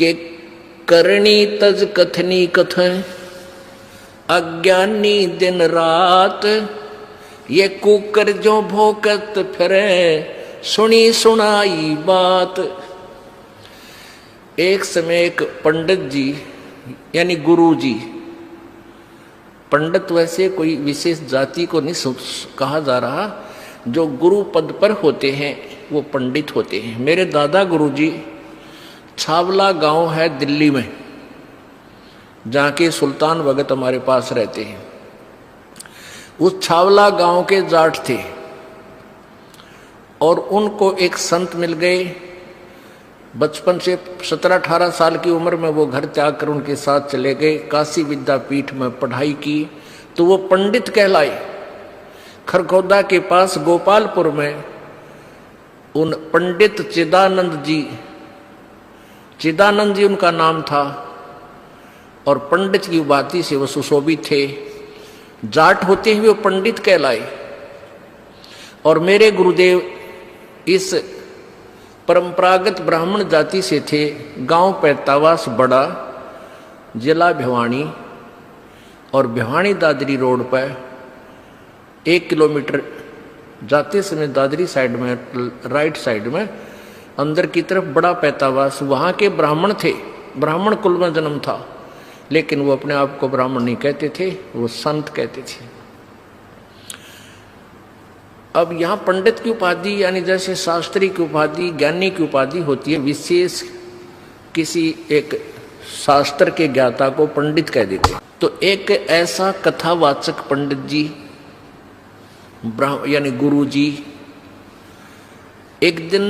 के करणी तज कथनी कथन, अज्ञानी दिन रात, ये कुकर जो भोकत फिरे, सुनी सुनाई बात। एक समय एक पंडित जी यानी गुरु जी, पंडित वैसे कोई विशेष जाति को नहीं कहा जा रहा, जो गुरु पद पर होते हैं वो पंडित होते हैं। मेरे दादा गुरु जी छावला गांव है दिल्ली में, जहाँ के सुल्तान भगत हमारे पास रहते हैं। उस छावला गांव के जाट थे और उनको एक संत मिल गए। बचपन से 17-18 साल की उम्र में वो घर त्याग कर उनके साथ चले गए, काशी विद्यापीठ में पढ़ाई की तो वो पंडित कहलाए। खरखोदा के पास गोपालपुर में उन पंडित चिदानंद जी उनका नाम था और पंडित की उपाधि से वो सुशोभित थे। जाट होते हुए वो पंडित कहलाए। और मेरे गुरुदेव इस परंपरागत ब्राह्मण जाति से थे। गांव पैतावास बड़ा, जिला भिवानी, और भिवानी दादरी रोड पर 1 किलोमीटर जाते समय दादरी साइड में, राइट साइड में अंदर की तरफ बड़ा पैतावास, वहाँ के ब्राह्मण थे। ब्राह्मण कुल में जन्म था, लेकिन वो अपने आप को ब्राह्मण नहीं कहते थे, वो संत कहते थे। अब यहाँ पंडित की उपाधि यानी जैसे शास्त्री की उपाधि, ज्ञानी की उपाधि होती है, विशेष किसी एक शास्त्र के ज्ञाता को पंडित कह देते। तो एक ऐसा कथावाचक पंडित जी यानी गुरु जी एक दिन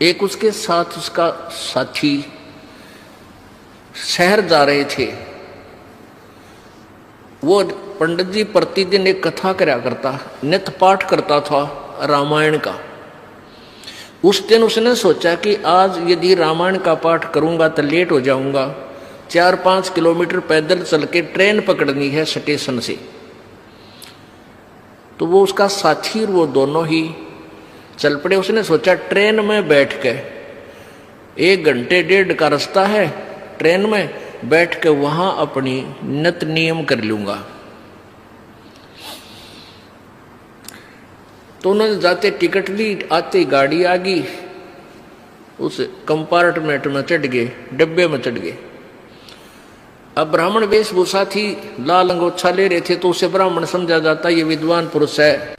एक उसके साथ उसका साथी शहर जा रहे थे। वो पंडित जी प्रतिदिन एक कथा करया करता, नित्य पाठ करता था रामायण का। उस दिन उसने सोचा कि आज यदि रामायण का पाठ करूंगा तो लेट हो जाऊंगा, 4-5 किलोमीटर पैदल चल के ट्रेन पकड़नी है स्टेशन से। तो वो उसका साथी और वो दोनों ही चल पड़े। उसने सोचा ट्रेन में बैठ के 1 घंटे 1.5 का रास्ता है, ट्रेन में बैठ के वहां अपनी नित्य नियम कर लूंगा। तो उन्होंने जाते टिकट ली, आते गाड़ी आ गई, उस कंपार्टमेंट में चढ़ गए, डब्बे में चढ़ गए। अब ब्राह्मण वेशभूषा थी, लाल अंगोछा ले रहे थे, तो उसे ब्राह्मण समझा जाता ये विद्वान पुरुष है।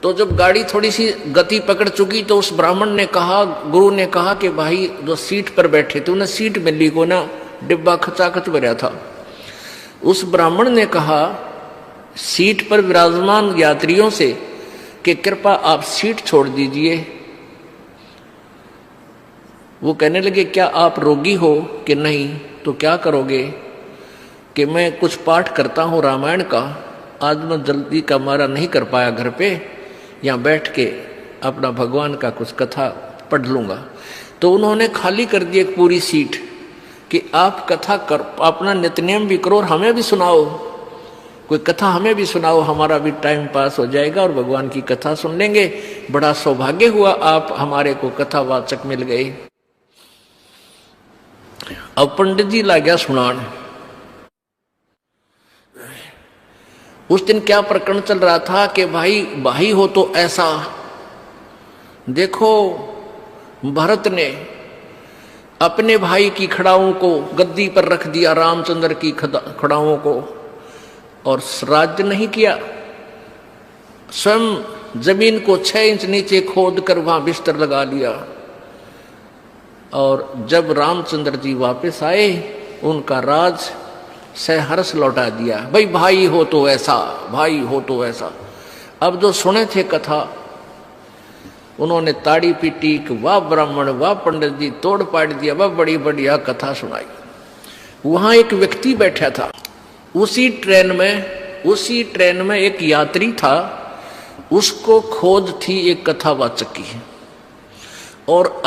तो जब गाड़ी थोड़ी सी गति पकड़ चुकी तो उस ब्राह्मण ने कहा, गुरु ने कहा कि भाई जो सीट पर बैठे थे उन्हें सीट मिली को ना, डिब्बा खचाखच भरा था। उस ब्राह्मण ने कहा सीट पर विराजमान यात्रियों से कि कृपा आप सीट छोड़ दीजिए। वो कहने लगे क्या आप रोगी हो कि नहीं? तो क्या करोगे? कि मैं कुछ पाठ करता हूँ रामायण का, आज मैं जल्दी का मारा नहीं कर पाया घर पे, यहाँ बैठ के अपना भगवान का कुछ कथा पढ़ लूँगा। तो उन्होंने खाली कर दी एक पूरी सीट कि आप कथा कर, अपना नित्यनियम भी करो और हमें भी सुनाओ, कोई कथा हमें भी सुनाओ, हमारा भी टाइम पास हो जाएगा और भगवान की कथा सुन लेंगे। बड़ा सौभाग्य हुआ आप हमारे को कथावाचक मिल गए। अब पंडित जी ला गया सुनान। उस दिन क्या प्रकरण चल रहा था कि भाई हो तो ऐसा देखो, भरत ने अपने भाई की खड़ाओं को गद्दी पर रख दिया, रामचंद्र की खड़ाओं को, और राज्य नहीं किया। स्वयं जमीन को 6 इंच नीचे खोद कर वहां बिस्तर लगा लिया। और जब रामचंद्र जी वापस आए, उनका राज सहर्ष लौटा दिया। भाई हो तो ऐसा, भाई हो तो ऐसा। अब जो सुने थे कथा, उन्होंने ताड़ी पीटी कि वाह ब्राह्मण, वाह पंडित जी, तोड़ पाड़ दिया, वाह बड़ी बढ़िया कथा सुनाई। वहां एक व्यक्ति बैठा था, उसी ट्रेन में एक यात्री था, उसको खोज थी एक कथावाचक की। और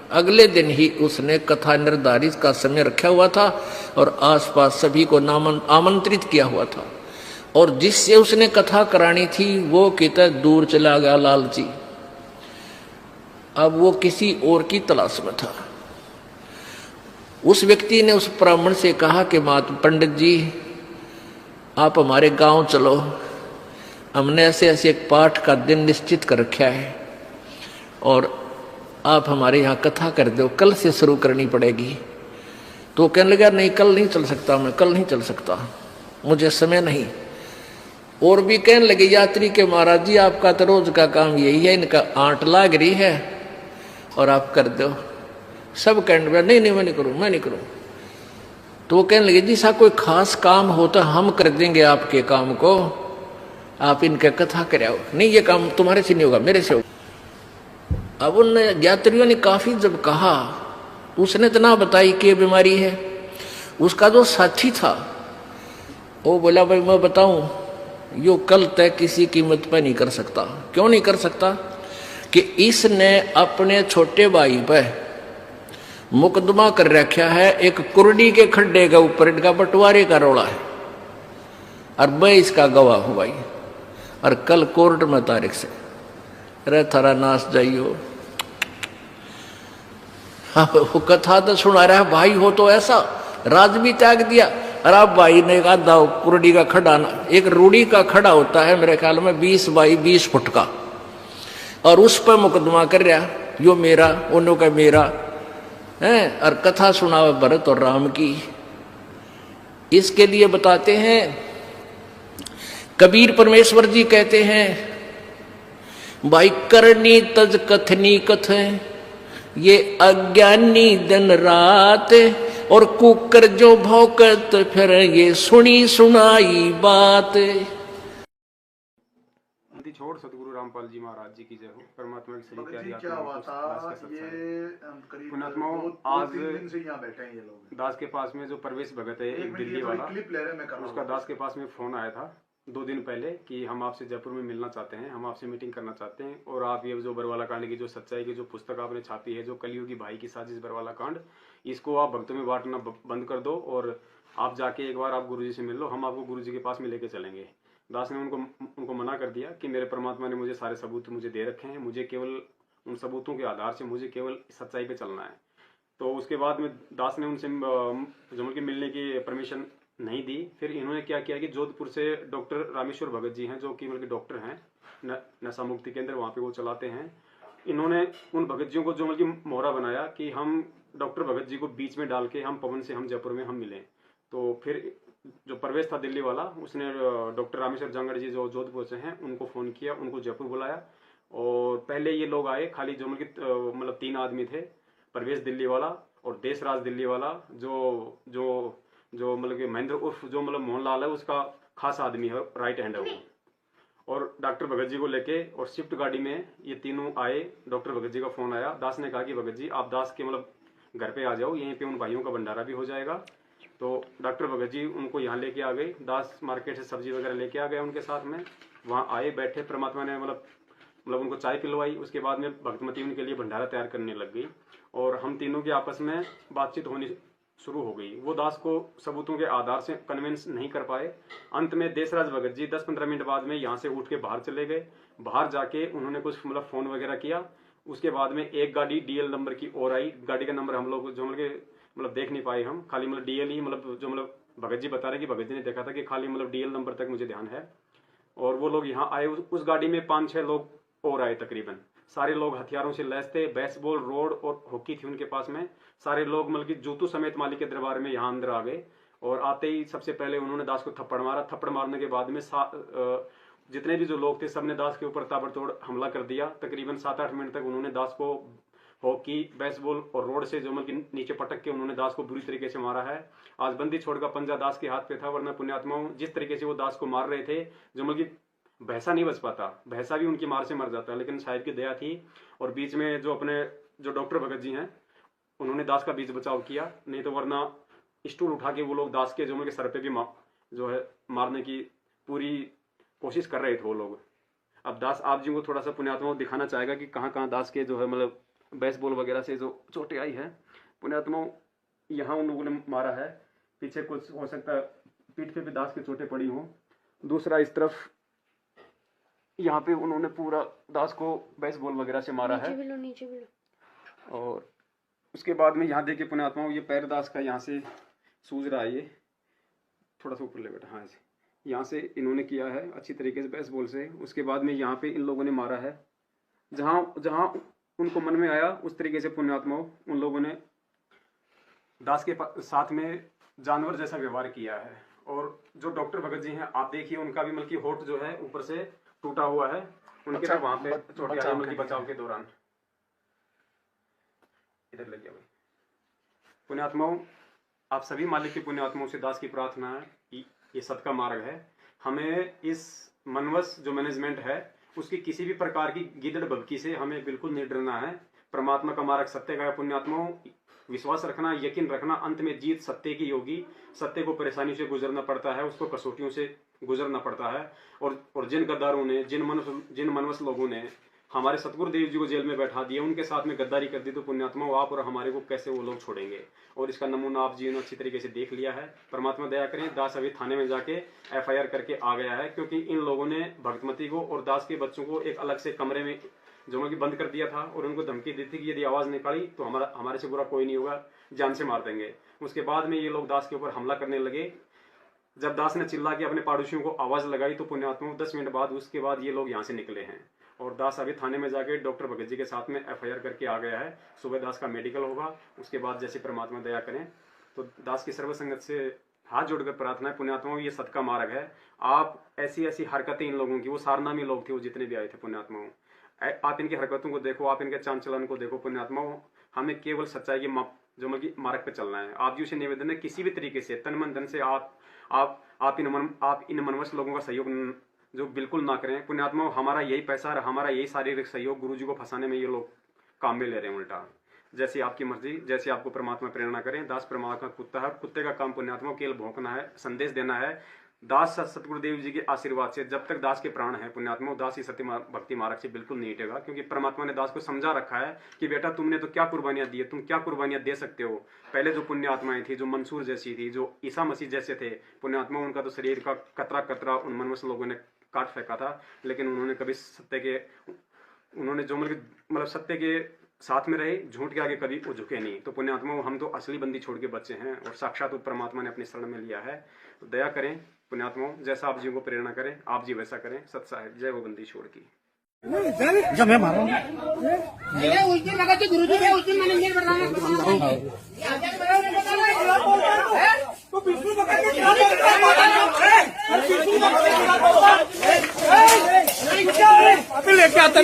अगले दिन ही उसने कथा निर्धारित का समय रखा हुआ था और आसपास सभी को आमंत्रित किया हुआ था। और जिससे उसने कथा करानी थी वो कितना दूर चला गया लालची। अब वो किसी और की तलाश में था। उस व्यक्ति ने उस ब्राह्मण से कहा कि पंडित जी आप हमारे गांव चलो, हमने ऐसे ऐसे एक पाठ का दिन निश्चित कर रखा है और आप हमारे यहाँ कथा कर दो, कल से शुरू करनी पड़ेगी। तो कहने लगा नहीं कल नहीं चल सकता, मैं कल नहीं चल सकता, मुझे समय नहीं। और भी कहने लगे यात्री के महाराज जी आपका तो रोज का काम यही है, इनका आंट लाग रही है और आप कर दो। सब कहने लगे नहीं नहीं मैं नहीं करूँ, मैं नहीं करूँ। तो वो कहने लगे जी सा कोई खास काम हो तो हम कर देंगे आपके काम को, आप इनका कथा कराओ। नहीं ये काम तुम्हारे से नहीं होगा, मेरे से होगा। अब उन यात्रियों ने काफी जब कहा, उसने तो ना बताई कि बीमारी है। उसका जो साथी था वो बोला भाई मैं बताऊं, यो कल तक किसी कीमत पर नहीं कर सकता। क्यों नहीं कर सकता? कि इसने अपने छोटे भाई पर मुकदमा कर रखा है, एक कुर्डी के खड्डे के ऊपर इनका बंटवारे का रोला है और मैं इसका गवाह हूं भाई, और कल कोर्ट में तारीख से अरे थारा नाश जाइयो। वो कथा तो सुना रहा है भाई, हो तो ऐसा राज भी त्याग दिया। और अब भाई ने कहा दाओ कुर्डी का खड़ा, एक रूढ़ी का खड़ा होता है मेरे ख्याल में 20 बाई 20 फुट का, और उस पर मुकदमा कर रहा, यो मेरा उन्हों का मेरा है, और कथा सुनावे भरत और राम की। इसके लिए बताते हैं कबीर परमेश्वर जी कहते हैं भाई करनी तज कथनी कथ, ये अज्ञानी दिन रात, और कुकर जो भौकत फिर ये सुनी सुनाई बात। छोड़ सतगुरु रामपाल जी महाराज जी की जय हो। परमात्मा की सभी प्यारी क्या हुआ था ये पुणात्मा आज दिन से यहाँ बैठे हैं ये लोग। दास के पास में जो परवेश भगत है दिल्ली वाला, क्लिप ले रहे हैं, मैं कर रहा हूं। उसका दास के पास में फोन आया था 2 दिन पहले कि हम आपसे जयपुर में मिलना चाहते हैं, हम आपसे मीटिंग करना चाहते हैं, और आप ये जो बरवाला कांड की जो सच्चाई की जो पुस्तक आपने छापी है, जो कलयुगी भाई की साजिश बरवाला कांड, इसको आप भक्तों में बांटना बंद कर दो और आप जाके एक बार आप गुरुजी से मिल लो, हम आपको गुरुजी के पास में लेके चलेंगे। दास ने उनको मना कर दिया कि मेरे परमात्मा ने मुझे सारे सबूत मुझे दे रखे हैं, मुझे केवल उन सबूतों के आधार से मुझे केवल सच्चाई पे चलना है। तो उसके बाद में दास ने उनसे जमुल के मिलने की परमिशन नहीं दी। फिर इन्होंने क्या किया कि जोधपुर से डॉक्टर रामेश्वर भगत जी हैं, जो कि मतलब डॉक्टर हैं, नशा मुक्ति केंद्र वहाँ पे वो चलाते हैं। इन्होंने उन भगत जियों को जो मतलब मोहरा बनाया कि हम डॉक्टर भगत जी को बीच में डाल के हम पवन से हम जयपुर में हम मिलें। तो फिर जो प्रवेश था दिल्ली वाला, उसने डॉक्टर रामेश्वर जांगड़ जी जो जोधपुर से हैं उनको फ़ोन किया, उनको जयपुर बुलाया। और पहले ये लोग आए, खाली जो मतलब 3 आदमी थे, प्रवेश दिल्ली वाला और देशराज दिल्ली वाला, जो जो जो मतलब कि महेंद्र उर्फ जो मतलब मोहनलाल है, उसका खास आदमी है, राइट हैंड है वो। और डॉक्टर भगत जी को लेके और शिफ्ट गाड़ी में ये तीनों आए। डॉक्टर भगत जी का फ़ोन आया, दास ने कहा कि भगत जी आप दास के मतलब घर पे आ जाओ, यहीं पे उन भाइयों का भंडारा भी हो जाएगा। तो डॉक्टर भगत जी उनको यहाँ लेके आ गए, दास मार्केट से सब्जी वगैरह लेके आ गए उनके साथ में। वहाँ आए, बैठे, परमात्मा ने मतलब उनको चाय पिलवाई। उसके बाद में भक्तमती उनके लिए भंडारा तैयार करने लग गई और हम तीनों की आपस में बातचीत होनी शुरू हो गई। वो दास को सबूतों के आधार से कन्विंस नहीं कर पाए। अंत में देशराज भगत जी 10-15 मिनट बाद में यहाँ से उठ के बाहर चले गए। बाहर जाके उन्होंने कुछ मतलब फ़ोन वगैरह किया। उसके बाद में एक गाड़ी DL नंबर की और आई। गाड़ी का नंबर हम लोग जो मतलब देख नहीं पाए हम, खाली मतलब DL ही मतलब जो मतलब भगत जी बता रहे कि भगत जी ने देखा था कि खाली मतलब DL नंबर तक मुझे ध्यान है। और वो लोग यहाँ आए, उस गाड़ी में 5-6 लोग और आए तकरीबन। सारे लोग हथियारों से लैस थे, बेसबॉल, रोड और हॉकी थी उनके पास में। सारे लोग मतलब कि जूतों समेत मालिक के दरबार में यहाँ अंदर आ गए। और आते ही सबसे पहले उन्होंने दास को थप्पड़ मारा। थप्पड़ मारने के बाद में जितने भी जो लोग थे सबने दास के ऊपर ताबड़तोड़ हमला कर दिया। तकरीबन 7-8 मिनट तक उन्होंने दास को हॉकी, बेसबॉल और रोड से जो मतलब नीचे पटक के उन्होंने दास को बुरी तरीके से मारा है। आज बंदी छोड़ का पंजा दास के हाथ पे था, वरना पुण्यात्माओं जिस तरीके से वो दास को मार रहे थे, जो मतलब भैंसा नहीं बच पाता, भैंसा भी उनकी मार से मर जाता है, लेकिन साहिब की दया थी। और बीच में जो अपने जो डॉक्टर भगत जी हैं उन्होंने दास का बीच बचाव किया, नहीं तो वरना स्टूल उठा के वो लोग दास के जो सर पे भी जो है मारने की पूरी कोशिश कर रहे थे वो लोग। अब दास आप जी को थोड़ा सा पुण्यात्मा दिखाना चाहेगा कि कहाँ कहाँ दास के जो है मतलब बेसबॉल वगैरह से जो चोटें आई है। पुण्यात्मा यहाँ उन लोगों ने मारा है, पीछे कुछ हो सकता है पीठ पे भी दास की चोटें पड़ी हों। दूसरा इस तरफ यहाँ पे उन्होंने पूरा दास को बेसबॉल वगैरह से मारा है। नीचे भी लो। और उसके बाद में यहाँ देखिए पुण्यात्माओं, ये पैर दास का यहाँ से सूज रहा है, ये थोड़ा सा ऊपर ले बेटा, हाँ ऐसे यहाँ से इन्होंने किया है अच्छी तरीके से बेसबॉल से। उसके बाद में यहाँ पे इन लोगों ने मारा है, जहाँ जहाँ उनको मन में आया उस तरीके से पुण्यात्माओं उन लोगों ने दास के साथ में जानवर जैसा व्यवहार किया है। और जो डॉक्टर भगत जी हैं, आप देखिए उनका भी मतलब होठ जो है ऊपर से टूटा हुआ है, उनके तो वहां पे चोट आई मतलब बचाव के दौरान। इधर लग गया भाई। पुण्यात्माओं, आप सभी मालिक की पुण्यात्माओं से दास की प्रार्थना है कि ये सत्का मार्ग है, हमें इस मनवस जो मैनेजमेंट है उसकी किसी भी प्रकार की गिदड़ बबकी से हमें बिल्कुल नहीं डरना है। परमात्मा का मार्ग सत्य का है पुण्यात्माओं, विश्वास रखना, यकीन रखना, अंत में जीत सत्य की होगी। सत्य को परेशानी से गुजरना पड़ता है, उसको कसौटियों से गुजरना पड़ता है। और जिन गद्दारों ने, जिन मनवस लोगों ने हमारे सतगुरु देव जी को जेल में बैठा दिया, उनके साथ में गद्दारी कर दी, तो पुण्यात्माओं आप और हमारे को कैसे वो लोग छोड़ेंगे। और इसका नमूना आप जी ने अच्छी तरीके से देख लिया है। परमात्मा दया करें, दास अभी थाने में जाके FIR करके आ गया है, क्योंकि इन लोगों ने भक्तमती को और दास के बच्चों को एक अलग से कमरे में जो कि बंद कर दिया था और उनको धमकी दी थी कि यदि आवाज निकाली तो हमारे से बुरा कोई नहीं होगा, जान से मार देंगे। उसके बाद में ये लोग दास के ऊपर हमला करने लगे। जब दास ने चिल्ला के अपने पड़ोसियों को आवाज लगाई तो पुण्यात्माओं 10 मिनट बाद उसके बाद ये लोग यहाँ से निकले हैं। और दास अभी थाने में जाके डॉक्टर भगत जी के साथ में FIR करके आ गया है। सुबह दास का मेडिकल होगा, उसके बाद जैसे परमात्मा दया करें तो दास की सर्वसंगत से हाथ जोड़कर प्रार्थना है पुण्यात्माओं, ये सत्का मार्ग है। आप ऐसी हरकतें इन लोगों की, वो सारनामी लोग थे वो जितने भी आए थे पुण्यात्माओं, आप इनकी हरकतों को देखो, आप इनके चाल चलन को देखो पुण्यात्माओं। हमें केवल सच्चाई के जो मतलब मार्ग पे चलना है। आप जी से निवेदन है किसी भी तरीके से तन मन धन से आप इन मनवस लोगों का सहयोग जो बिल्कुल ना करें पुण्यात्माओं। हमारा यही पैसा और हमारा यही शारीरिक सहयोग गुरु जी को फंसाने में ये लोग काम में ले रहे हैं उल्टा। जैसी आपकी मर्जी, जैसे आपको परमात्मा प्रेरणा करें। दास परमात्मा का कुत्ता है, कुत्ते का काम पुण्यात्मा केवल भौंकना है, संदेश देना है। दास सतगुरुदेव जी के आशीर्वाद से जब तक दास के प्राण है पुण्यात्मा, दास ही सत्य भक्ति मार्ग से बिल्कुल नहीं हटेगा, क्योंकि परमात्मा ने दास को समझा रखा है कि बेटा तुमने तो क्या कुर्बानियां दी है, तुम क्या कुर्बानियां दे सकते हो। पहले जो पुण्य आत्माएं थी, जो मंसूर जैसी थी, जो ईसा मसीह जैसे थे पुण्यात्मा, उनका तो शरीर का कतरा कतरा उन मनवस लोगों ने काट फेंका था, लेकिन उन्होंने कभी उन्होंने जो मतलब सत्य के साथ में रहे, झूठ के आगे कभी वो झुके नहीं। तो पुण्यात्मा, हम तो असली बंदी छोड़ के बच्चे हैं और साक्षात परमात्मा ने अपने शरण में लिया है। तो दया करें पुण्यात्मा, जैसा आप जी को प्रेरणा करें आप जी वैसा करें। सत साहिब जय वो बंदी छोड़ की। जब मैं मारो उस दिन लगा गुरु जी उस दिन मैंने लेके आता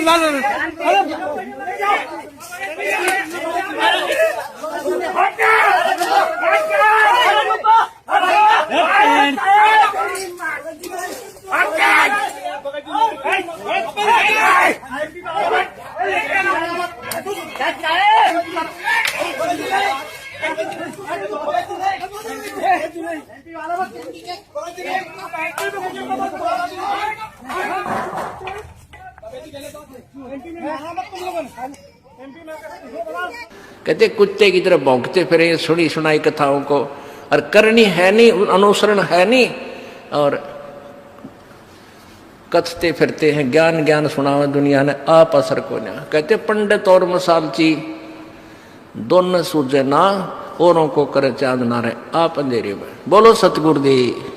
कहते कुत्ते की तरह भौंकते फिरे सुनी सुनाई कथाओं को, और करनी है नहीं, अनुसरण है नहीं, और कथते फिरते हैं ज्ञान ज्ञान सुनावे दुनिया ने आप असर को ना। कहते पंडित और मसालची दोनों सूझे ना, औरों को करे चांद ना रहे आप अंधेरे में। बोलो सतगुरुदेव।